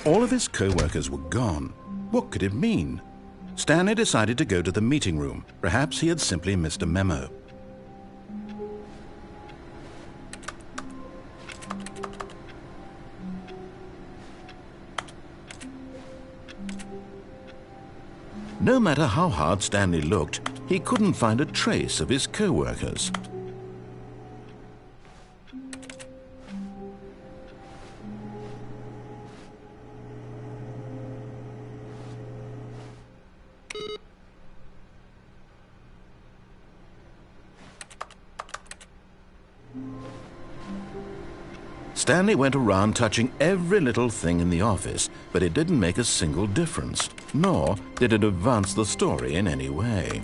All of his co-workers were gone. What could it mean? Stanley decided to go to the meeting room. Perhaps he had simply missed a memo. No matter how hard Stanley looked, he couldn't find a trace of his co-workers. Stanley went around touching every little thing in the office, but it didn't make a single difference, nor did it advance the story in any way.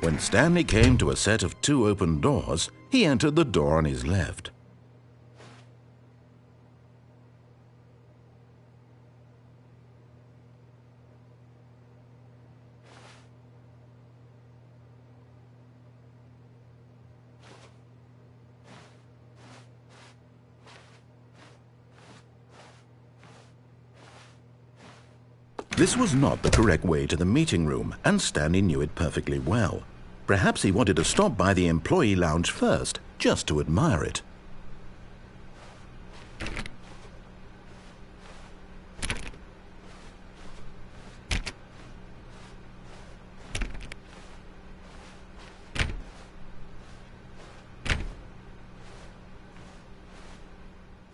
When Stanley came to a set of 2 open doors, he entered the door on his left. This was not the correct way to the meeting room, and Stanley knew it perfectly well. Perhaps he wanted to stop by the employee lounge first, just to admire it.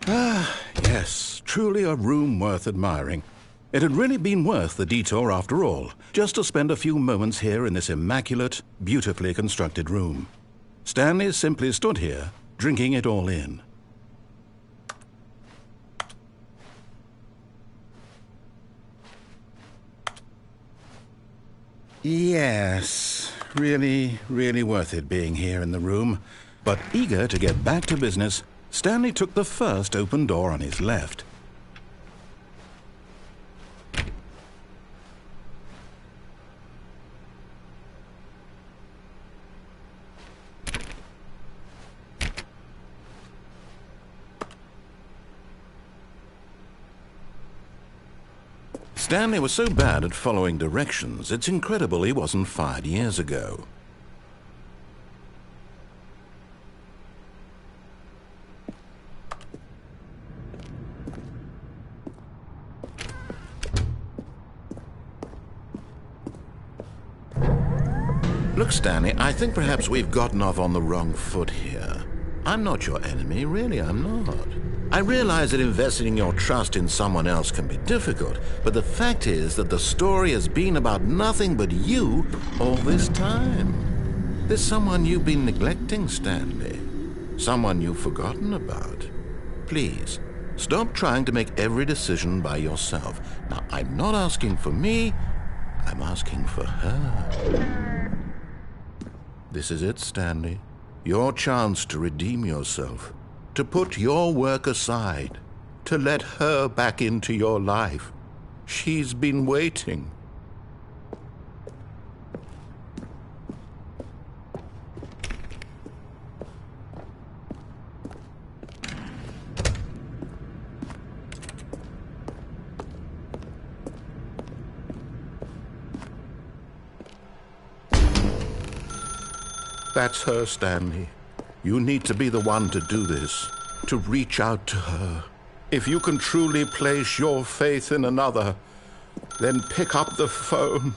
Ah, yes, truly a room worth admiring. It had really been worth the detour after all, just to spend a few moments here in this immaculate, beautifully constructed room. Stanley simply stood here, drinking it all in. Yes, really worth it being here in the room. But eager to get back to business, Stanley took the first open door on his left. Stanley was so bad at following directions, it's incredible he wasn't fired years ago. Look, Stanley, I think perhaps we've gotten off on the wrong foot here. I'm not your enemy, really, I'm not. I realize that investing your trust in someone else can be difficult, but the fact is that the story has been about nothing but you all this time. There's someone you've been neglecting, Stanley. Someone you've forgotten about. Please, stop trying to make every decision by yourself. Now, I'm not asking for me, I'm asking for her. This is it, Stanley. Your chance to redeem yourself, to put your work aside, to let her back into your life. She's been waiting. That's her, Stanley. You need to be the one to do this, to reach out to her. If you can truly place your faith in another, then pick up the phone.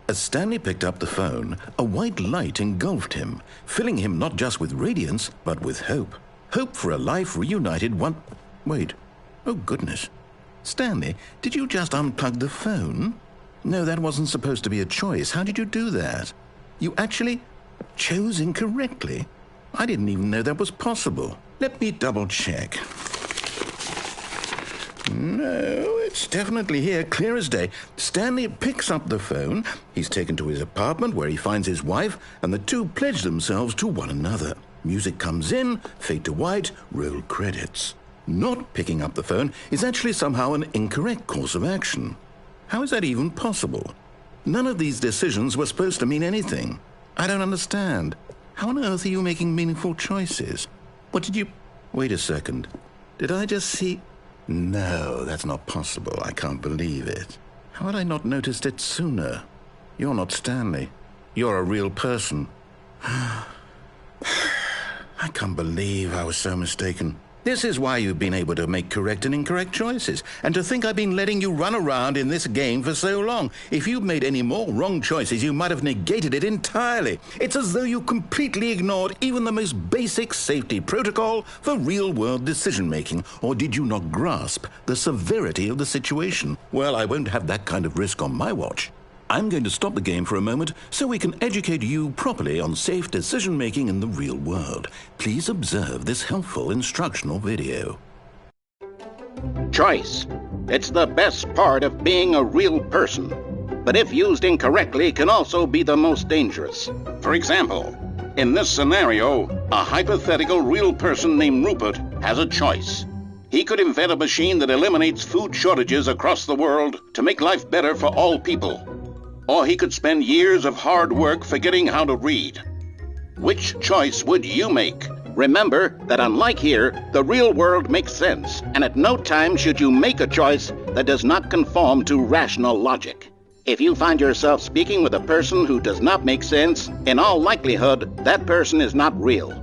As Stanley picked up the phone, a white light engulfed him, filling him not just with radiance, but with hope. Hope for a life reunited one... Wait. Oh, goodness. Stanley, did you just unplug the phone? No, that wasn't supposed to be a choice. How did you do that? You actually chose incorrectly? I didn't even know that was possible. Let me double-check. No, it's definitely here, clear as day. Stanley picks up the phone. He's taken to his apartment where he finds his wife, and the two pledge themselves to one another. Music comes in, fade to white, roll credits. Not picking up the phone is actually somehow an incorrect course of action. How is that even possible? None of these decisions were supposed to mean anything. I don't understand. How on earth are you making meaningful choices? What did you... Wait a second. Did I just see... No, that's not possible. I can't believe it. How had I not noticed it sooner? You're not Stanley. You're a real person. I can't believe I was so mistaken. This is why you've been able to make correct and incorrect choices. And to think I've been letting you run around in this game for so long. If you'd made any more wrong choices, you might have negated it entirely. It's as though you completely ignored even the most basic safety protocol for real-world decision-making. Or did you not grasp the severity of the situation? Well, I won't have that kind of risk on my watch. I'm going to stop the game for a moment so we can educate you properly on safe decision-making in the real world. Please observe this helpful instructional video. Choice. It's the best part of being a real person, but if used incorrectly can also be the most dangerous. For example, in this scenario, a hypothetical real person named Rupert has a choice. He could invent a machine that eliminates food shortages across the world to make life better for all people. Or he could spend years of hard work forgetting how to read. Which choice would you make? Remember that unlike here, the real world makes sense, and at no time should you make a choice that does not conform to rational logic. If you find yourself speaking with a person who does not make sense, in all likelihood, that person is not real.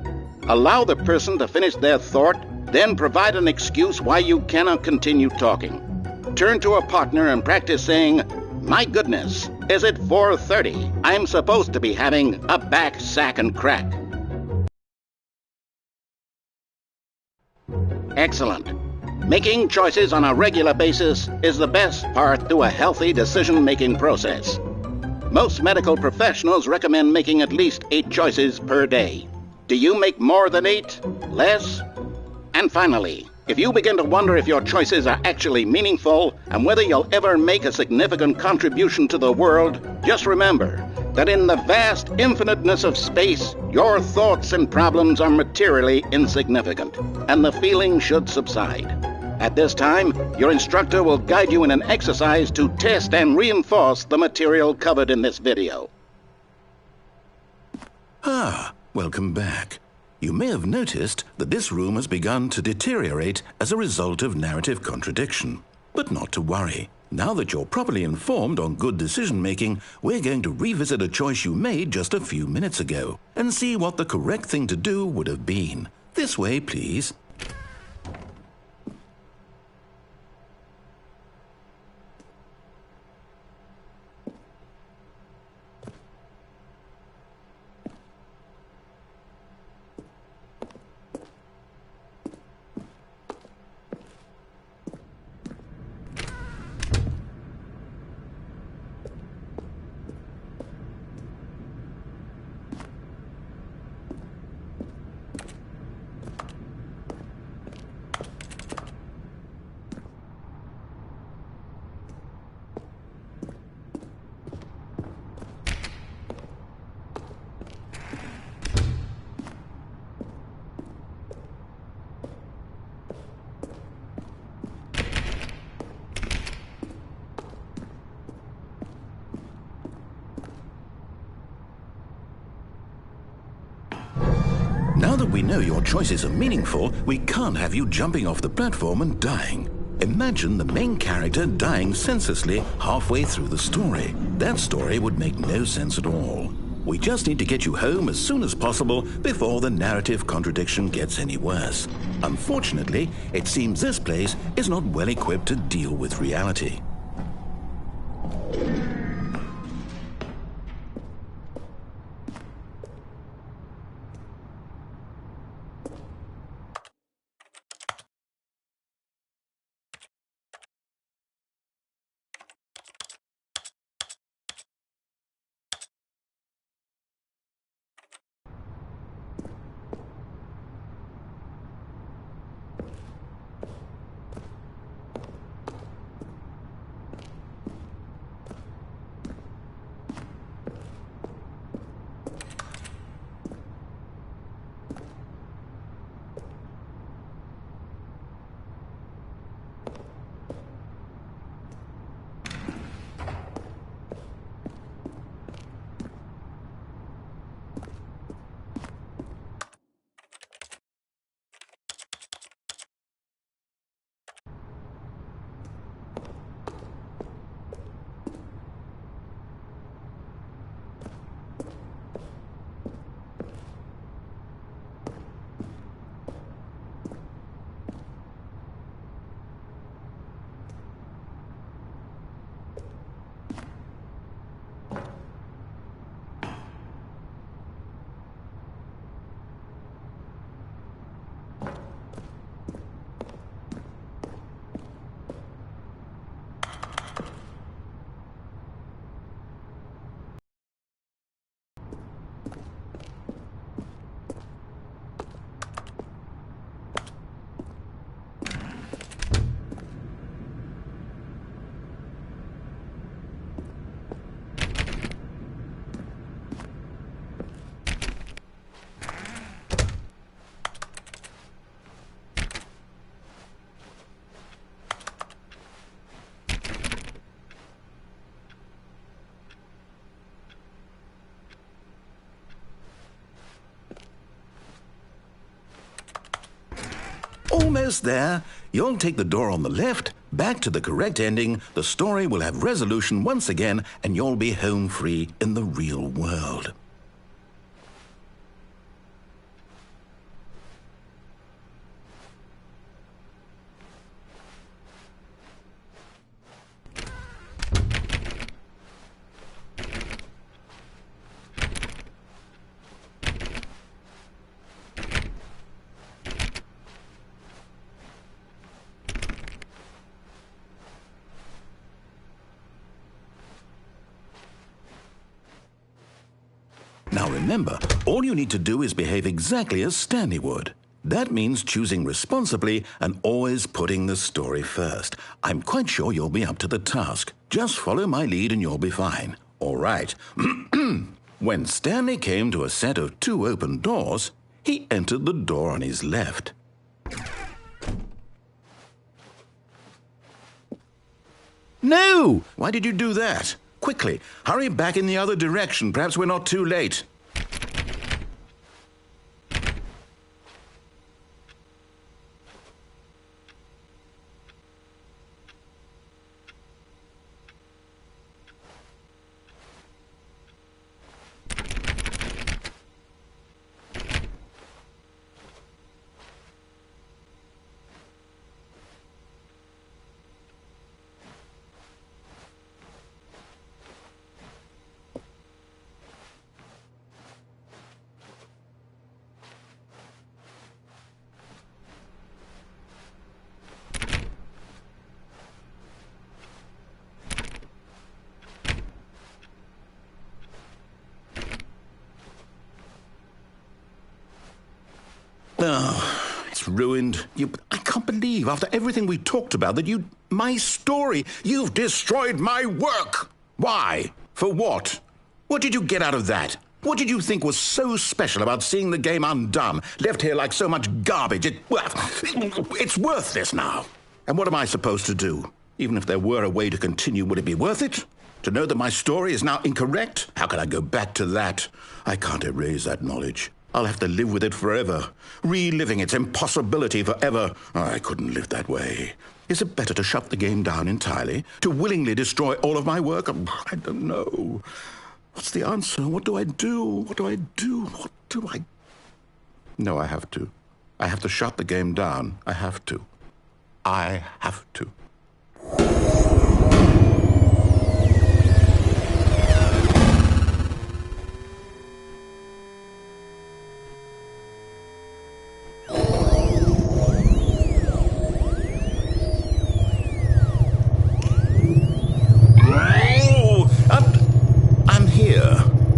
Allow the person to finish their thought, then provide an excuse why you cannot continue talking. Turn to a partner and practice saying, "My goodness, is it 4:30? I'm supposed to be having a back, sack, and crack." Excellent. Making choices on a regular basis is the best part to a healthy decision-making process. Most medical professionals recommend making at least 8 choices per day. Do you make more than 8? Less? And finally, if you begin to wonder if your choices are actually meaningful and whether you'll ever make a significant contribution to the world, just remember that in the vast infiniteness of space, your thoughts and problems are materially insignificant, and the feeling should subside. At this time, your instructor will guide you in an exercise to test and reinforce the material covered in this video. Welcome back. You may have noticed that this room has begun to deteriorate as a result of narrative contradiction. But not to worry. Now that you're properly informed on good decision-making, we're going to revisit a choice you made just a few minutes ago and see what the correct thing to do would have been. This way, please. Now that we know your choices are meaningful, we can't have you jumping off the platform and dying. Imagine the main character dying senselessly halfway through the story. That story would make no sense at all. We just need to get you home as soon as possible before the narrative contradiction gets any worse. Unfortunately, it seems this place is not well equipped to deal with reality. Almost there. You'll take the door on the left, back to the correct ending, the story will have resolution once again, and you'll be home free in the real world. Now remember, all you need to do is behave exactly as Stanley would. That means choosing responsibly and always putting the story first. I'm quite sure you'll be up to the task. Just follow my lead and you'll be fine. All right. When Stanley came to a set of 2 open doors, he entered the door on his left. No! Why did you do that? Quickly, hurry back in the other direction. Perhaps we're not too late. Oh, it's ruined. I can't believe, after everything we talked about, that my story, you've destroyed my work. Why? For what? What did you get out of that? What did you think was so special about seeing the game undone, left here like so much garbage? It's worthless now. And what am I supposed to do? Even if there were a way to continue, would it be worth it? To know that my story is now incorrect? How can I go back to that? I can't erase that knowledge. I'll have to live with it forever, reliving its impossibility forever. I couldn't live that way. Is it better to shut the game down entirely? To willingly destroy all of my work? I don't know. What's the answer? What do I do? What do I do? What do I... No, I have to. I have to shut the game down. I have to. I have to.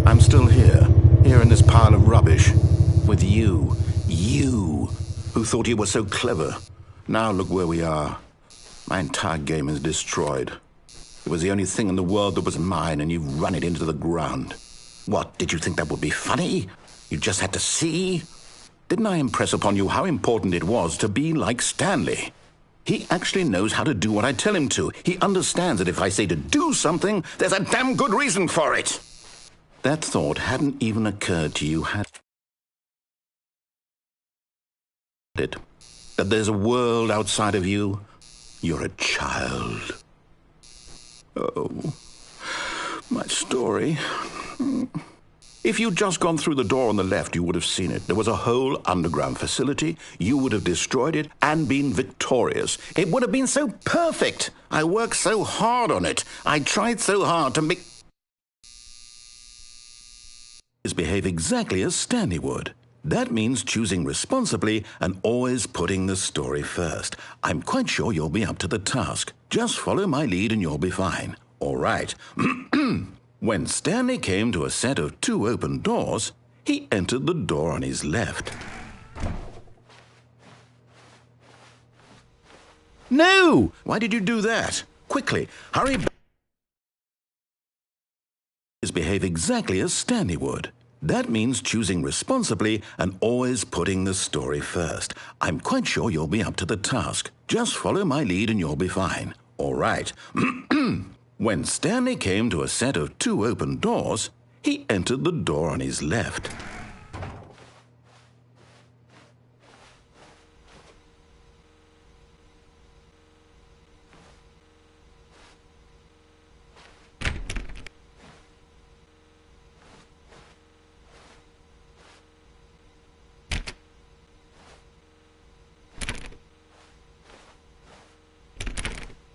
I'm still here in this pile of rubbish, with you who thought you were so clever. Now look where we are. My entire game is destroyed. It was the only thing in the world that was mine, and you've run it into the ground. What, did you think that would be funny? You just had to see? Didn't I impress upon you how important it was to be like Stanley? He actually knows how to do what I tell him to. He understands that if I say to do something, there's a damn good reason for it. That thought hadn't even occurred to you, had it? That there's a world outside of you? You're a child. Oh, my story. If you'd just gone through the door on the left, you would have seen it. There was a whole underground facility. You would have destroyed it and been victorious. It would have been so perfect. I worked so hard on it. I tried so hard to make... behave exactly as Stanley would. That means choosing responsibly and always putting the story first. I'm quite sure you'll be up to the task. Just follow my lead and you'll be fine. All right. When Stanley came to a set of 2 open doors, he entered the door on his left. No! Why did you do that? Quickly, hurry back. Behave exactly as Stanley would. That means choosing responsibly and always putting the story first. I'm quite sure you'll be up to the task. Just follow my lead and you'll be fine. All right. When Stanley came to a set of 2 open doors, he entered the door on his left.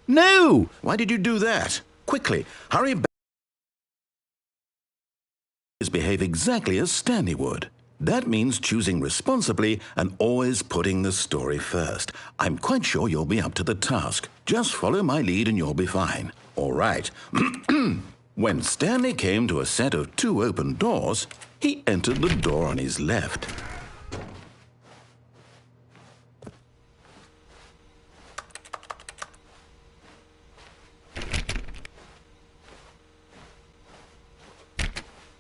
No! Why did you do that? Quickly, hurry back. Behave exactly as Stanley would. That means choosing responsibly and always putting the story first. I'm quite sure you'll be up to the task. Just follow my lead and you'll be fine. All right. When Stanley came to a set of 2 open doors, he entered the door on his left.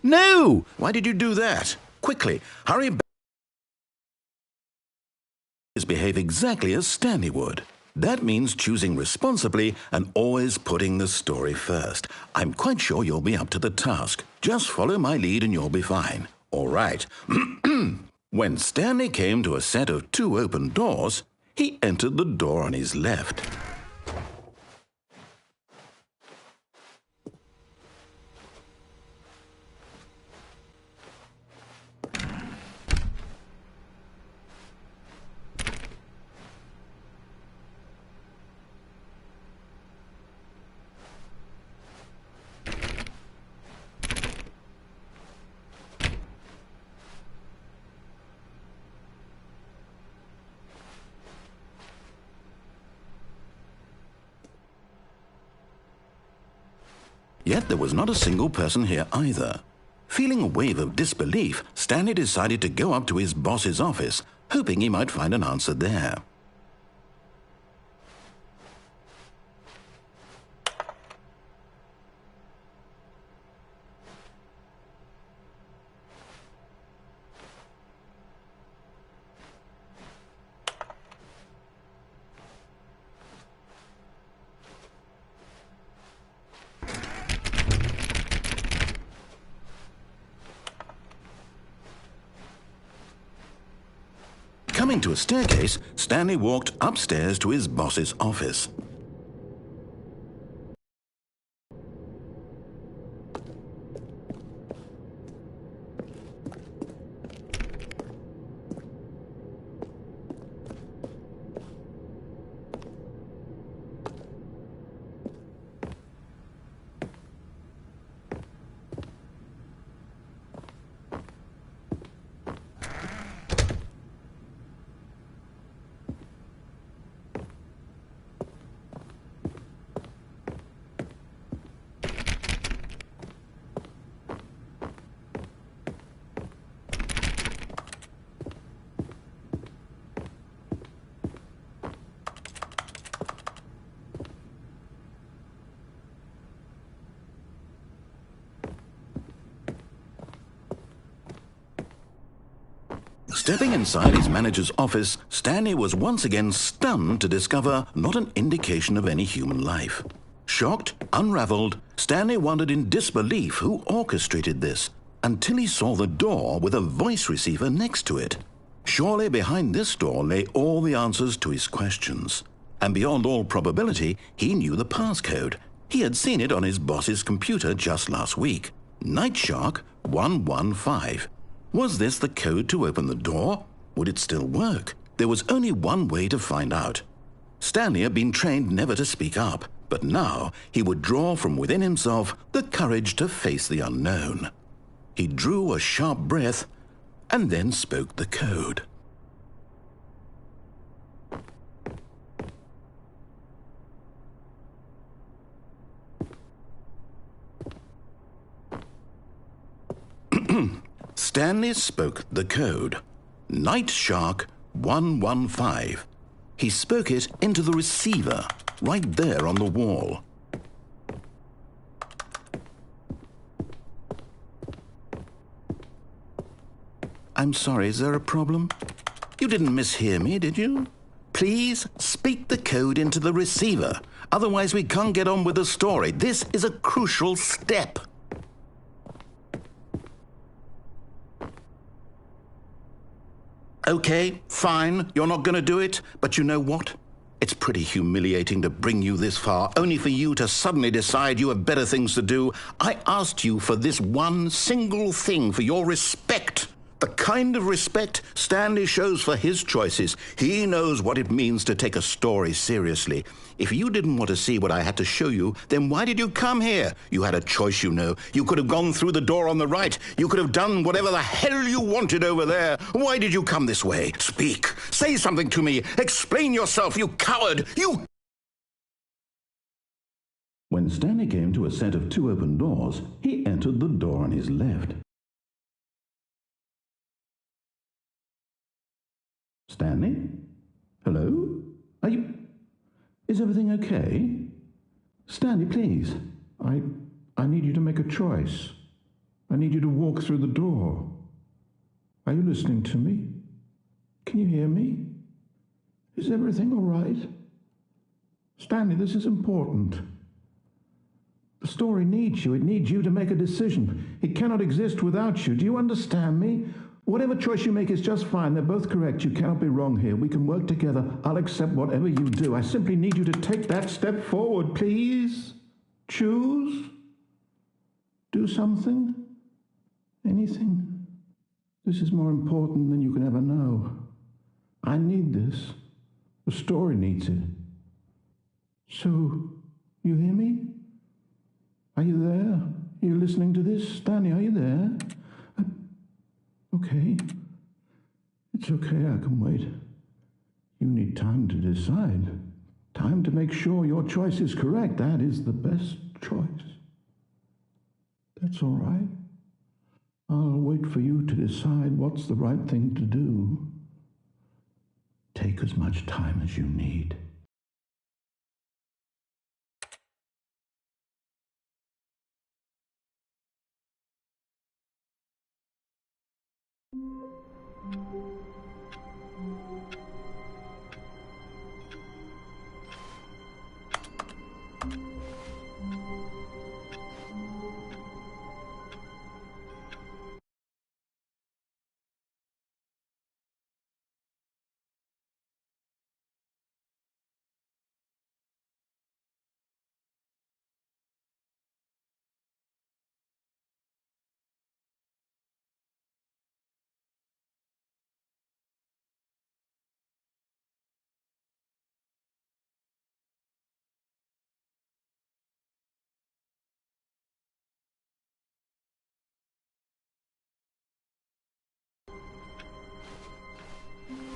No! Why did you do that? Quickly, hurry back. Behave exactly as Stanley would. That means choosing responsibly and always putting the story first. I'm quite sure you'll be up to the task. Just follow my lead and you'll be fine. All right. When Stanley came to a set of 2 open doors, he entered the door on his left. Yet there was not a single person here either. Feeling a wave of disbelief, Stanley decided to go up to his boss's office, hoping he might find an answer there. Coming to a staircase, Stanley walked upstairs to his boss's office. Stepping inside his manager's office, Stanley was once again stunned to discover not an indication of any human life. Shocked, unraveled, Stanley wondered in disbelief who orchestrated this, until he saw the door with a voice receiver next to it. Surely behind this door lay all the answers to his questions. And beyond all probability, he knew the passcode. He had seen it on his boss's computer just last week. Night Shark 115. Was this the code to open the door? Would it still work? There was only one way to find out. Stanley had been trained never to speak up, but now he would draw from within himself the courage to face the unknown. He drew a sharp breath and then spoke the code. Stanley spoke the code. Night Shark 115. He spoke it into the receiver, right there on the wall. I'm sorry, is there a problem? You didn't mishear me, did you? Please speak the code into the receiver. Otherwise, we can't get on with the story. This is a crucial step. Okay, fine, you're not going to do it, but you know what? It's pretty humiliating to bring you this far, only for you to suddenly decide you have better things to do. I asked you for this one single thing, for your respect. The kind of respect Stanley shows for his choices. He knows what it means to take a story seriously. If you didn't want to see what I had to show you, then why did you come here? You had a choice, you know. You could have gone through the door on the right. You could have done whatever the hell you wanted over there. Why did you come this way? Speak. Say something to me. Explain yourself, you coward. You... When Stanley came to a set of two open doors, he entered the door on his left. Stanley? Hello? Are you... Is everything okay? Stanley, please. I need you to make a choice. I need you to walk through the door. Are you listening to me? Can you hear me? Is everything all right? Stanley, this is important. The story needs you. It needs you to make a decision. It cannot exist without you. Do you understand me? Whatever choice you make is just fine. They're both correct. You cannot be wrong here. We can work together. I'll accept whatever you do. I simply need you to take that step forward, please. Choose. Do something. Anything. This is more important than you can ever know. I need this. The story needs it. So, you hear me? Are you there? Are you listening to this? Stanley, are you there? Okay. It's okay, I can wait. You need time to decide. Time to make sure your choice is correct. That is the best choice. That's all right. I'll wait for you to decide what's the right thing to do. Take as much time as you need.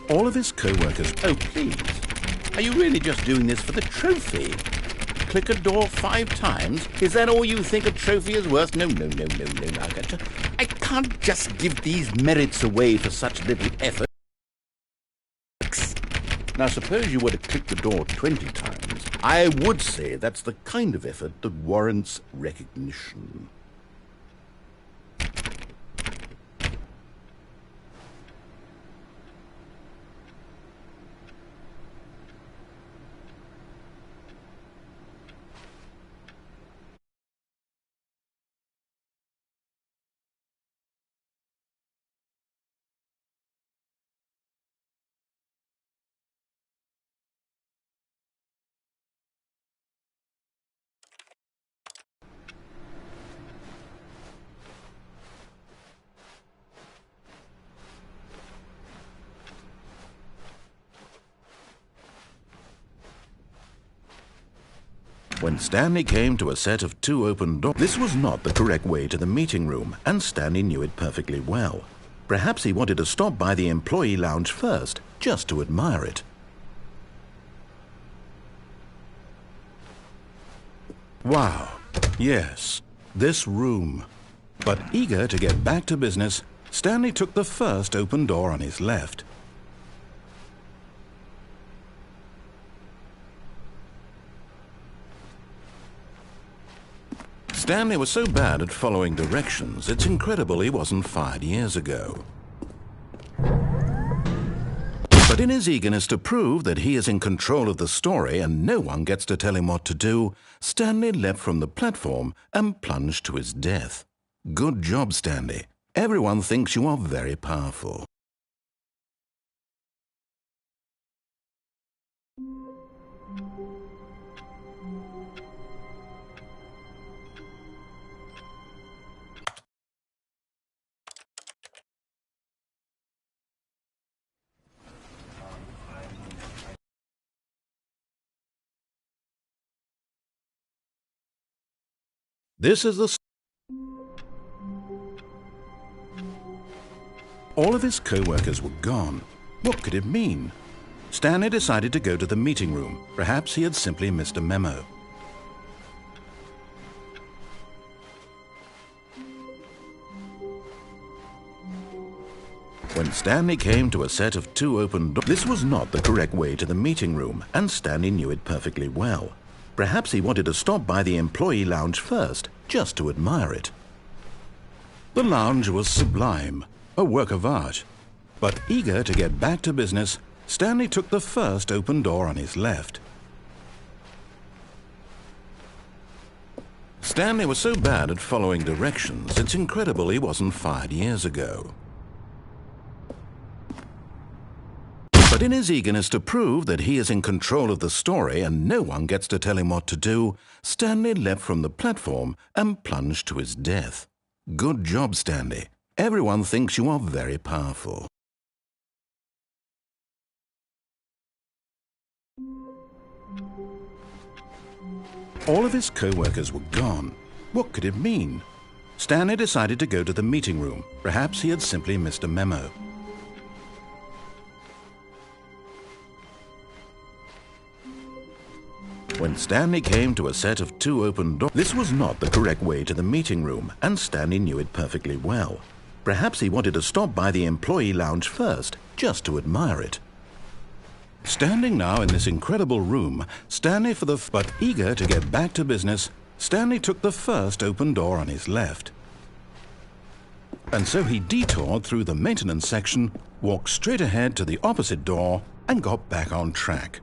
All of his co-workers... Oh, please. Are you really just doing this for the trophy? Click a door 5 times? Is that all you think a trophy is worth? No. I can't just give these merits away for such little effort. Now, suppose you were to click the door 20 times. I would say that's the kind of effort that warrants recognition. When Stanley came to a set of 2 open doors, this was not the correct way to the meeting room, and Stanley knew it perfectly well. Perhaps he wanted to stop by the employee lounge first, just to admire it. Wow, yes, this room. But eager to get back to business, Stanley took the first open door on his left. Stanley was so bad at following directions, it's incredible he wasn't fired years ago. But in his eagerness to prove that he is in control of the story and no one gets to tell him what to do, Stanley leapt from the platform and plunged to his death. Good job, Stanley. Everyone thinks you are very powerful. This is the... All of his co-workers were gone. What could it mean? Stanley decided to go to the meeting room. Perhaps he had simply missed a memo. When Stanley came to a set of 2 open doors, this was not the correct way to the meeting room, and Stanley knew it perfectly well. Perhaps he wanted to stop by the employee lounge first, just to admire it. The lounge was sublime, a work of art. But eager to get back to business, Stanley took the first open door on his left. Stanley was so bad at following directions, it's incredible he wasn't fired years ago. But in his eagerness to prove that he is in control of the story and no one gets to tell him what to do, Stanley leapt from the platform and plunged to his death. Good job, Stanley. Everyone thinks you are very powerful. All of his co-workers were gone. What could it mean? Stanley decided to go to the meeting room. Perhaps he had simply missed a memo. When Stanley came to a set of 2 open doors, this was not the correct way to the meeting room, and Stanley knew it perfectly well. Perhaps he wanted to stop by the employee lounge first, just to admire it. Standing now in this incredible room, but eager to get back to business, Stanley took the first open door on his left. And so he detoured through the maintenance section, walked straight ahead to the opposite door, and got back on track.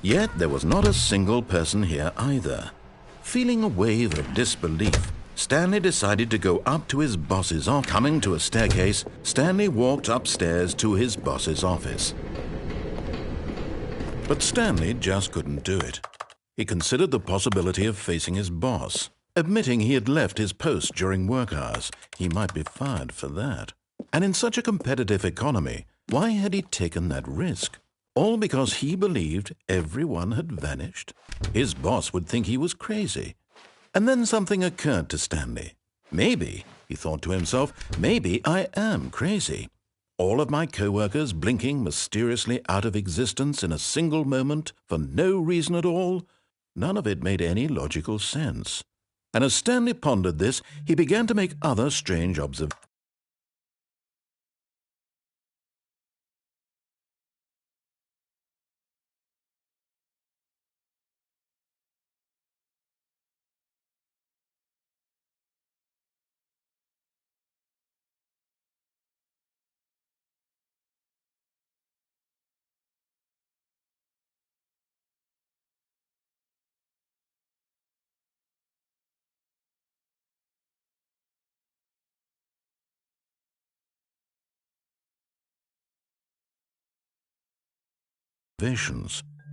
Yet there was not a single person here either. Feeling a wave of disbelief, Stanley decided to go up to his boss's office. Coming to a staircase, Stanley walked upstairs to his boss's office. But Stanley just couldn't do it. He considered the possibility of facing his boss. Admitting he had left his post during work hours, he might be fired for that. And in such a competitive economy, why had he taken that risk? All because he believed everyone had vanished? His boss would think he was crazy. And then something occurred to Stanley. Maybe, he thought to himself, maybe I am crazy. All of my co-workers blinking mysteriously out of existence in a single moment for no reason at all? None of it made any logical sense. And as Stanley pondered this, he began to make other strange observations.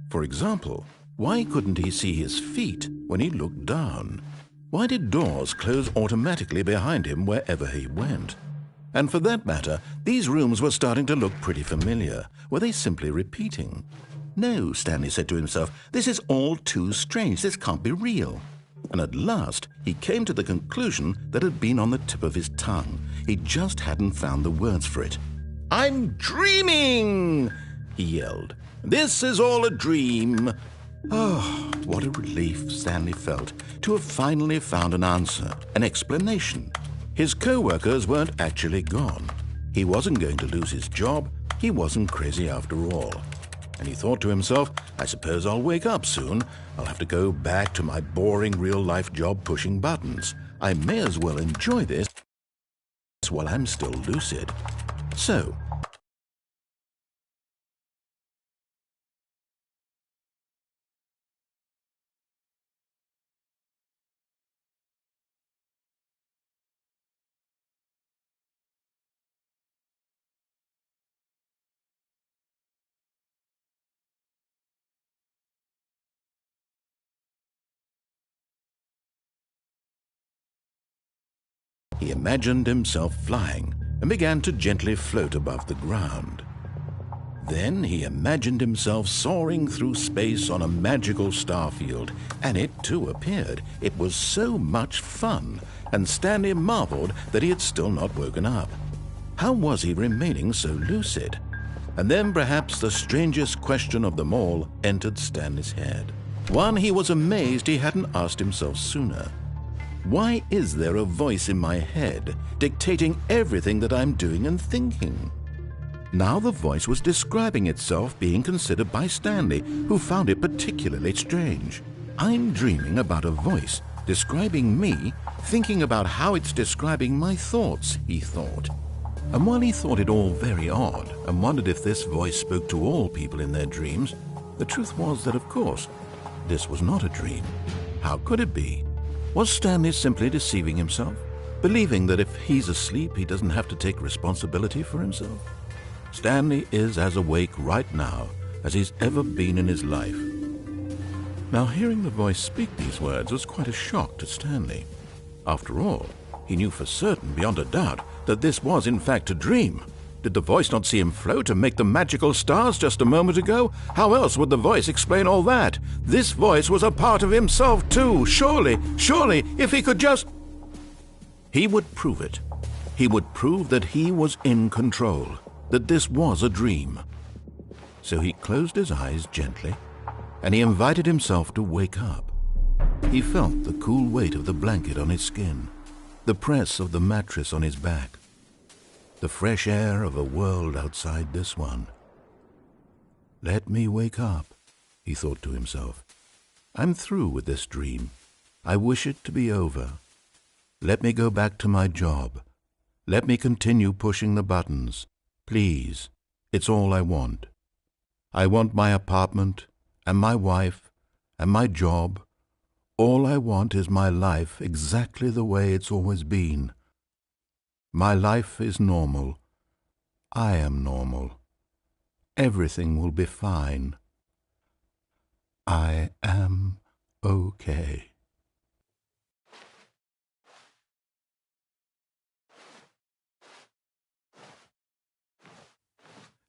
For example, why couldn't he see his feet when he looked down? Why did doors close automatically behind him wherever he went? And for that matter, these rooms were starting to look pretty familiar. Were they simply repeating? No, Stanley said to himself, this is all too strange. This can't be real. And at last, he came to the conclusion that had been on the tip of his tongue. He just hadn't found the words for it. "I'm dreaming!" he yelled. "This is all a dream." Oh, what a relief Stanley felt to have finally found an answer, an explanation. His co-workers weren't actually gone. He wasn't going to lose his job. He wasn't crazy after all. And he thought to himself, I suppose I'll wake up soon. I'll have to go back to my boring real-life job pushing buttons. I may as well enjoy this while I'm still lucid. So, he imagined himself flying and began to gently float above the ground. Then he imagined himself soaring through space on a magical starfield, and it too appeared. It was so much fun, and Stanley marveled that he had still not woken up. How was he remaining so lucid? And then perhaps the strangest question of them all entered Stanley's head. One he was amazed he hadn't asked himself sooner. Why is there a voice in my head dictating everything that I'm doing and thinking? Now the voice was describing itself being considered by Stanley, who found it particularly strange. I'm dreaming about a voice describing me, thinking about how it's describing my thoughts, he thought. And while he thought it all very odd and wondered if this voice spoke to all people in their dreams, the truth was that, of course, this was not a dream. How could it be? Was Stanley simply deceiving himself, believing that if he's asleep, he doesn't have to take responsibility for himself? Stanley is as awake right now as he's ever been in his life. Now, hearing the voice speak these words was quite a shock to Stanley. After all, he knew for certain, beyond a doubt, that this was in fact a dream. Did the voice not see him float and make the magical stars just a moment ago? How else would the voice explain all that? This voice was a part of himself too. Surely, if he could just... He would prove it. He would prove that he was in control, that this was a dream. So he closed his eyes gently, and he invited himself to wake up. He felt the cool weight of the blanket on his skin, the press of the mattress on his back, the fresh air of a world outside this one. Let me wake up, he thought to himself. I'm through with this dream. I wish it to be over. Let me go back to my job. Let me continue pushing the buttons. Please, it's all I want. I want my apartment and my wife and my job. All I want is my life exactly the way it's always been. My life is normal. I am normal. Everything will be fine. I am okay.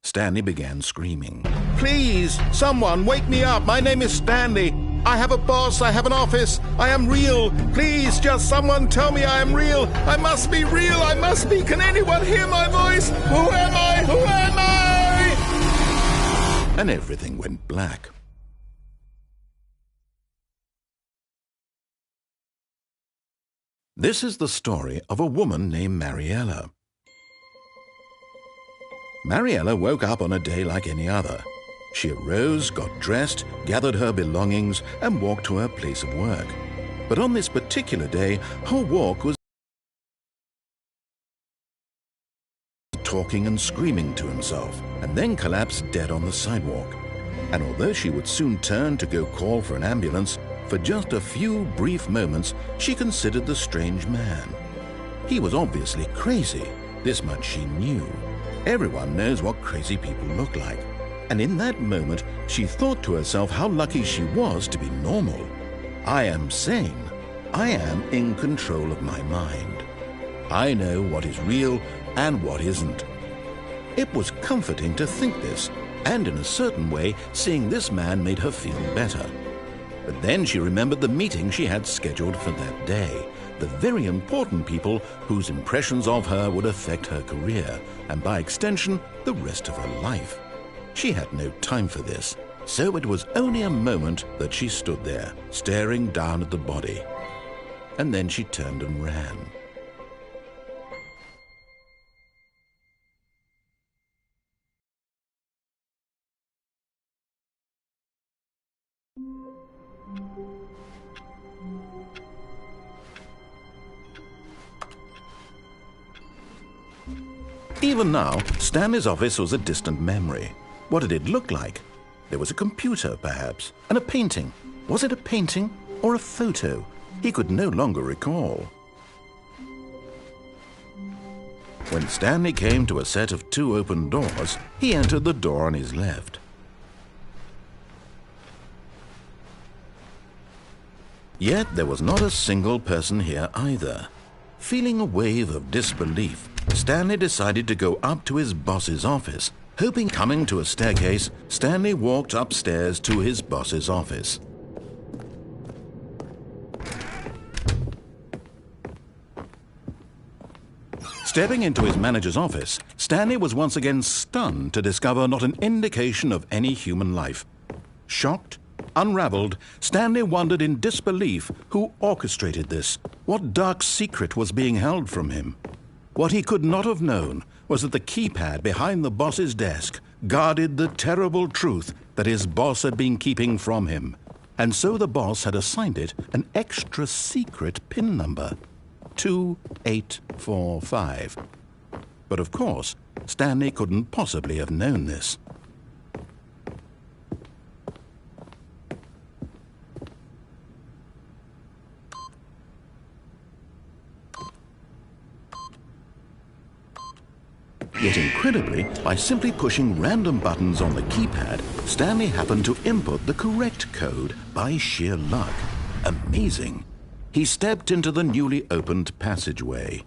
Stanley began screaming. "Please, someone, wake me up. My name is Stanley. I have a boss. I have an office. I am real. Please, just someone tell me I am real. I must be real. I must be. Can anyone hear my voice? Who am I? Who am I?" And everything went black. This is the story of a woman named Mariella. Mariella woke up on a day like any other. She arose, got dressed, gathered her belongings, and walked to her place of work. But on this particular day, her walk was talking and screaming to himself, and then collapsed dead on the sidewalk. And although she would soon turn to go call for an ambulance, for just a few brief moments she considered the strange man. He was obviously crazy, this much she knew. Everyone knows what crazy people look like. And in that moment, she thought to herself how lucky she was to be normal. I am sane. I am in control of my mind. I know what is real and what isn't. It was comforting to think this, and in a certain way, seeing this man made her feel better. But then she remembered the meeting she had scheduled for that day, the very important people whose impressions of her would affect her career, and by extension, the rest of her life. She had no time for this, so it was only a moment that she stood there, staring down at the body. And then she turned and ran. Even now, Stanley's office was a distant memory. What did it look like? There was a computer, perhaps, and a painting. Was it a painting or a photo? He could no longer recall. When Stanley came to a set of 2 open doors, he entered the door on his left. Yet there was not a single person here either. Feeling a wave of disbelief, Stanley decided to go up to his boss's office. Hoping coming to a staircase, Stanley walked upstairs to his boss's office. Stepping into his manager's office, Stanley was once again stunned to discover not an indication of any human life. Shocked, unraveled, Stanley wondered in disbelief who orchestrated this. What dark secret was being held from him? What he could not have known was that the keypad behind the boss's desk guarded the terrible truth that his boss had been keeping from him. And so the boss had assigned it an extra secret PIN number, 2845. But of course, Stanley couldn't possibly have known this. Yet incredibly, by simply pushing random buttons on the keypad, Stanley happened to input the correct code by sheer luck. Amazing. He stepped into the newly opened passageway.